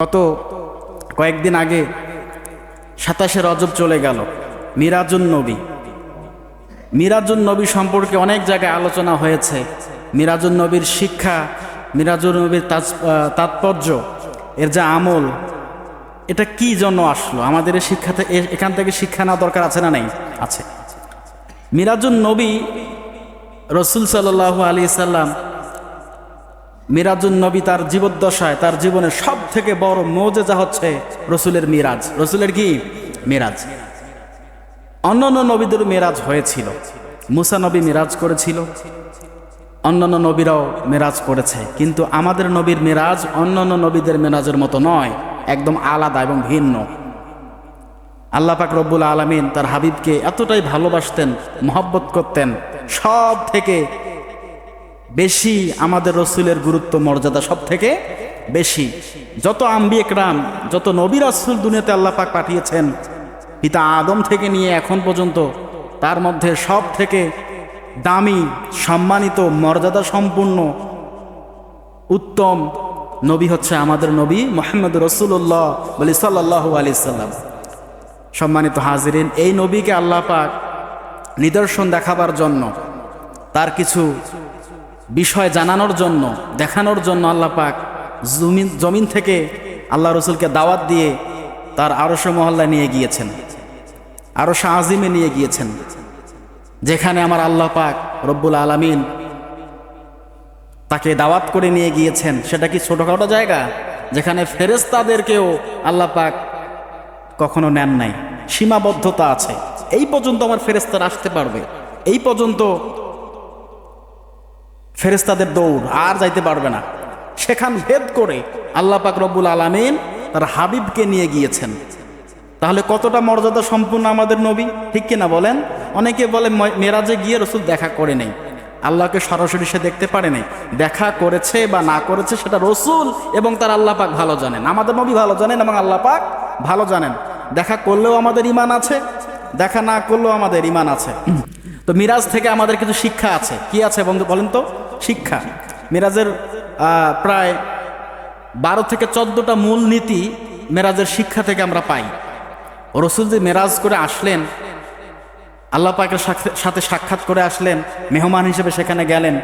গত কয়েকদিন আগে 27শে রজব চলে গেল। মিরাজুন নবী সম্পর্কে অনেক জায়গায় আলোচনা হয়েছে। মিরাজুন নবীর শিক্ষা, মিরাজুন নবীর তাৎপর্য, এর যা আমল, এটা কি জন্য আসলো, আমাদের এখান থেকে শিক্ষা নেওয়া দরকার আছে না? নাই, আছে। মিরাজুন নবী রসুল সাল্লাল্লাহু আলাইহি সাল্লাম, মিরাজুন নবী তার জীবদ্দশায়, তার জীবনের সব থেকে বড় মুজিজা হচ্ছে রসুলের মিরাজ। রসুলের কি মিরাজ? অন্যান্য নবীদের মিরাজ হয়েছিল, মুসা নবী মিরাজ করেছিল, অন্যান্য নবীরাও মিরাজ করেছে, কিন্তু আমাদের নবীর মিরাজ অন্যান্য নবীদের মিরাজের মতো নয়, একদম আলাদা এবং ভিন্ন। আল্লাহ পাক রব্বুল আলামিন তার হাবিবকে এতটাই ভালোবাসতেন, মহব্বত করতেন, সব থেকে বেশি আমাদের রসুলের গুরুত্ব, মর্যাদা সব থেকে বেশি। যত আম্বিয়া কেরাম, যত নবী রাসূল দুনিয়াতে আল্লাহ পাক পাঠিয়েছেন, পিতা আদম থেকে নিয়ে এখন পর্যন্ত, তার মধ্যে সব থেকে দামি, সম্মানিত, মর্যাদা সম্পূর্ণ, উত্তম নবী হচ্ছে আমাদের নবী মুহাম্মদ রাসূলুল্লাহ সাল্লাল্লাহু আলাইহি সাল্লাম। সম্মানিত হাজিরিন, এই নবীকে আল্লাহ পাক নিদর্শন দেখাবার জন্য, তার কিছু বিষয় জানানোর জন্য, দেখানোর জন্য আল্লাহ পাক জমিন থেকে আল্লাহ রসুলকে দাওয়াত দিয়ে তার আরশে মহল্লায় নিয়ে গিয়েছেন, আরশে আজিমে নিয়ে গিয়েছেন, যেখানে আমার আল্লাহ পাক রব্বুল আলামিন তাকে দাওয়াত করে নিয়ে গিয়েছেন। সেটা কি ছোটখাটো জায়গা? যেখানে ফেরেশতাদেরকেও আল্লাহ পাক কখনো নেন নাই, সীমাবদ্ধতা আছে। এই পর্যন্ত আমার ফেরেশতারা আসতে পারবে, এই পর্যন্ত ফেরেশতাদের দৌড়, আর যাইতে পারবে না। সেখান ভেদ করে আল্লাহ পাক রব্বুল আলামিন তার হাবিবকে নিয়ে গিয়েছেন। তাহলে কতটা মর্যাদা সম্পূর্ণ আমাদের নবী, ঠিক কিনা বলেন? অনেকে বলে মেরাজে গিয়ে রসুল দেখা করে নেই, আল্লাহকে সরাসরি সে দেখতে পারে নাই। দেখা করেছে বা না করেছে সেটা রসুল এবং তার আল্লাহ পাক ভালো জানেন, আমাদের নবী ভালো জানেন এবং আল্লাহ পাক ভালো জানেন। দেখা করলেও আমাদের ঈমান আছে, দেখা না করলেও আমাদের ঈমান আছে। তো মিরাজ থেকে আমাদের কিছু শিক্ষা আছে। কি আছে বন্ধু বলেন তো? শিক্ষা। মিরাজের প্রায় 12 থেকে 14টা মূল নীতি মেরাজের শিক্ষা থেকে আমরা পাই। রসুল যে মেরাজ করে আসলেন, আল্লাহ পাকের সাথে সাক্ষাৎ করে আসলেন, মেহমান হিসেবে সেখানে গেলেন,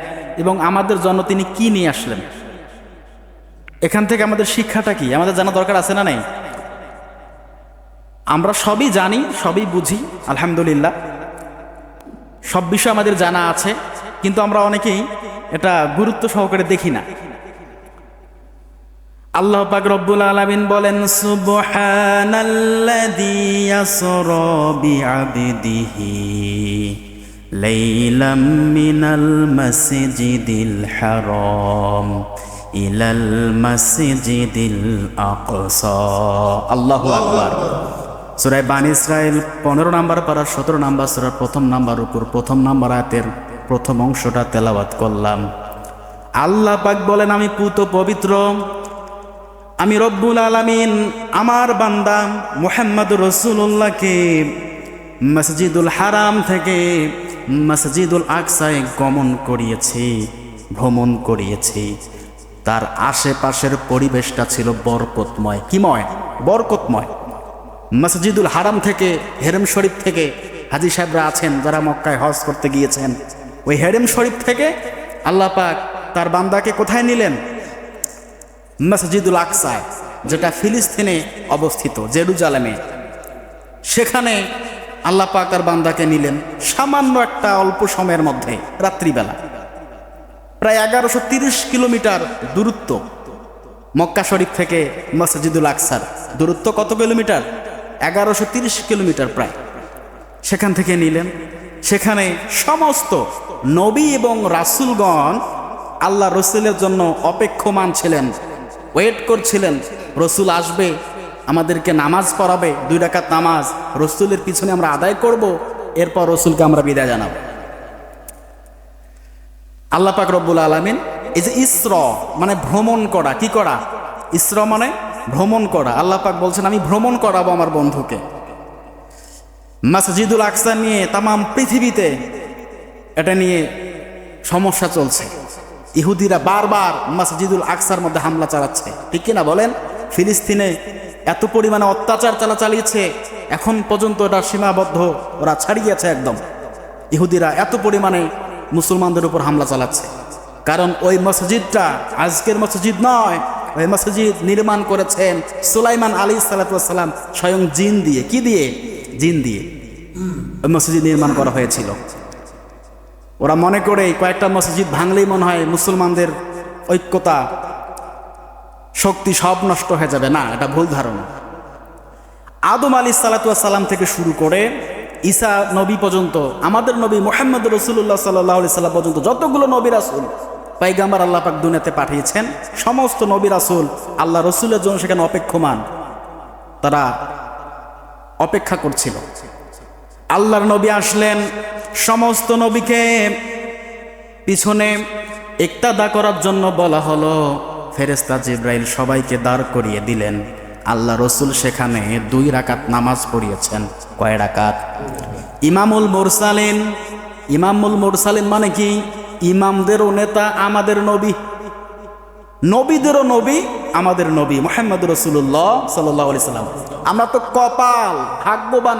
এবং আমাদের জন্য তিনি কি নিয়ে আসলেন, এখান থেকে আমাদের শিক্ষাটা কি আমাদের জানা দরকার আছে না? নাই? আমরা সবই জানি, সবই বুঝি, আলহামদুলিল্লাহ, সব বিষয় আমাদের জানা আছে, কিন্তু আমরা অনেকেই এটা গুরুত্ব সহকারে দেখি না। আল্লাহ পাক রব্বুল আলামিন বলেন, সুবহানাল্লাযী ইয়াসরা বিআবদিহি লাইলাম মিনাল মাসজিদিল হারাম ইলাল মাসজিদিল আকসা। আল্লাহু আকবার। সূরা বানী ইসরাঈল 15 নম্বর পারা 17 নম্বর সূরার প্রথম নাম্বার উপর প্রথম নাম্বার আয়াতের প্রথম অংশটা তেলাওয়াত করলাম। আল্লাহ পাক বলেন, আমি পুত পবিত্র, আমি রব্বুল আলামিন আমার বান্দা মুহাম্মদুর রাসূলুল্লাহকে মসজিদুল হারাম থেকে মসজিদুল আকসায় গমন করিয়েছি, ভ্রমণ করিয়েছি। তার আশেপাশের পরিবেশটা ছিল বরকতময়। কিময়? বরকতময়। মসজিদুল হারাম থেকে, হেরেম শরীফ থেকে, হাজী সাহেবরা আছেন যারা মক্কায় হজ করতে গিয়েছেন, ওই হেরেম শরীফ থেকে আল্লাহ পাক তার বান্দাকে কোথায় নিলেন? মসজিদুল আকসায়, যেটা ফিলিস্তিনে অবস্থিত, জেরুজালেমে। সেখানে আল্লাহ পাক তার বান্দাকে নিলেন সামান্য একটা অল্প সময়ের মধ্যে, রাত্রিবেলা। প্রায় 1130 কিলোমিটার দূরত্ব মক্কা শরীফ থেকে মসজিদুল আকসার দূরত্ব। কত কিলোমিটার? 1130 কিলোমিটার প্রায়। সেখান থেকে নিলেন। সেখানে সমস্ত নবী এবং রাসূলগণ আল্লাহ রসুলের জন্য অপেক্ষমান ছিলেন, ওয়েট করছিলেন। রসুল আসবে, আমাদেরকে নামাজ পড়াবে, 2 রাকাত নামাজ রসুলের পিছনে আমরা আদায় করব, এরপর রসুলকে আমরা বিদায় জানাবো। আল্লাহ পাক রব্বুল আলামিন এই যে ইসরা মানে ভ্রমণ করা, কি করা? ইসরা মানে ভ্রমণ করা। আল্লাহ পাক বলছেন, আমি ভ্রমণ করাবো আমার বন্ধুকে। মসজিদুল আকসা নিয়ে তামাম পৃথিবীতে এটা নিয়ে সমস্যা চলছে। ইহুদিরা বারবার মসজিদুল আকসার মধ্যে হামলা চালাচ্ছে, ঠিক কিনা বলেন? ফিলিস্তিনে এত পরিমাণে অত্যাচার চালিয়েছে, এখন পর্যন্ত এটা সীমাবদ্ধ, ওরা ছাড়িয়েছে একদম। ইহুদিরা এত পরিমাণে মুসলমানদের উপর হামলা চালাচ্ছে, কারণ ওই মসজিদটা আজকের মসজিদ নয়, ওই মসজিদ নির্মাণ করেছেন সুলাইমান আলাইহিস সালাম স্বয়ং জিন দিয়ে। কি দিয়ে? জিন দিয়ে ওই মসজিদ নির্মাণ করা হয়েছিল। ওরা মনে করে কয়েকটা মসজিদ ভাঙলেই মনে হয় মুসলমানদের ঐক্যতা শক্তি সব নষ্ট হয়ে যাবে। না, এটা ভুল ধারণা। আদম আলাইহিস সালাম থেকে শুরু করে ঈসা নবী পর্যন্ত, আমাদের নবী মুহাম্মদ রাসূলুল্লাহ সাল্লাল্লাহু আলাইহি সাল্লাম পর্যন্ত যতগুলো নবী রাসূল পয়গম্বর আল্লাহ পাক দুনিয়াতে পাঠিয়েছেন, সমস্ত নবী রাসূল আল্লাহ রসুলের জন্য সেখানে অপেক্ষমান, তারা অপেক্ষা করছিল। আল্লাহর নবী আসলেন, সমস্ত নবীকে পিছনে ইক্তাদা করার জন্য বলা হলো। ফেরেশতা জিবরাইল সবাইকে দাঁড় করিয়ে দিলেন। আল্লাহ রসুল সেখানে 2 রাকাত নামাজ পড়িয়েছেন। কয় রাকাত? ইমামুল মুরসালিন। ইমামুল মুরসালিন মানে কি? ইমামদেরও নেতা আমাদের নবী, নবীদেরও নবী আমাদের নবী মুহাম্মদ রাসূলুল্লাহ সাল্লাল্লাহু আলাইহি সাল্লাম। আমরা তো কপাল, ভাগ্যবান।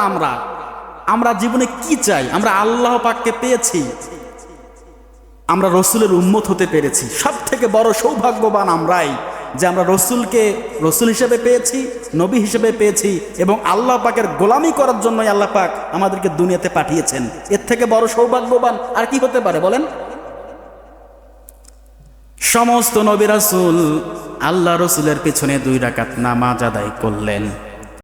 আমরা জীবনে কি চাই? আমরা আল্লাহ পাককে পেয়েছি, আমরা রসুলের উম্মত হতে পেরেছি। সব থেকে বড় সৌভাগ্যবান আমরাই যে আমরা রসুলকে রসুল হিসেবে পেয়েছি, নবী হিসেবে পেয়েছি, এবং আল্লাহ পাকের গোলামি করার জন্যই আল্লাহ পাক আমাদেরকে দুনিয়াতে পাঠিয়েছেন। এর থেকে বড় সৌভাগ্যবান আর কি হতে পারে বলেন? সমস্ত নবী রাসূল আল্লাহ রসুলের পেছনে 2 রাকাত নামাজ আদায় করলেন।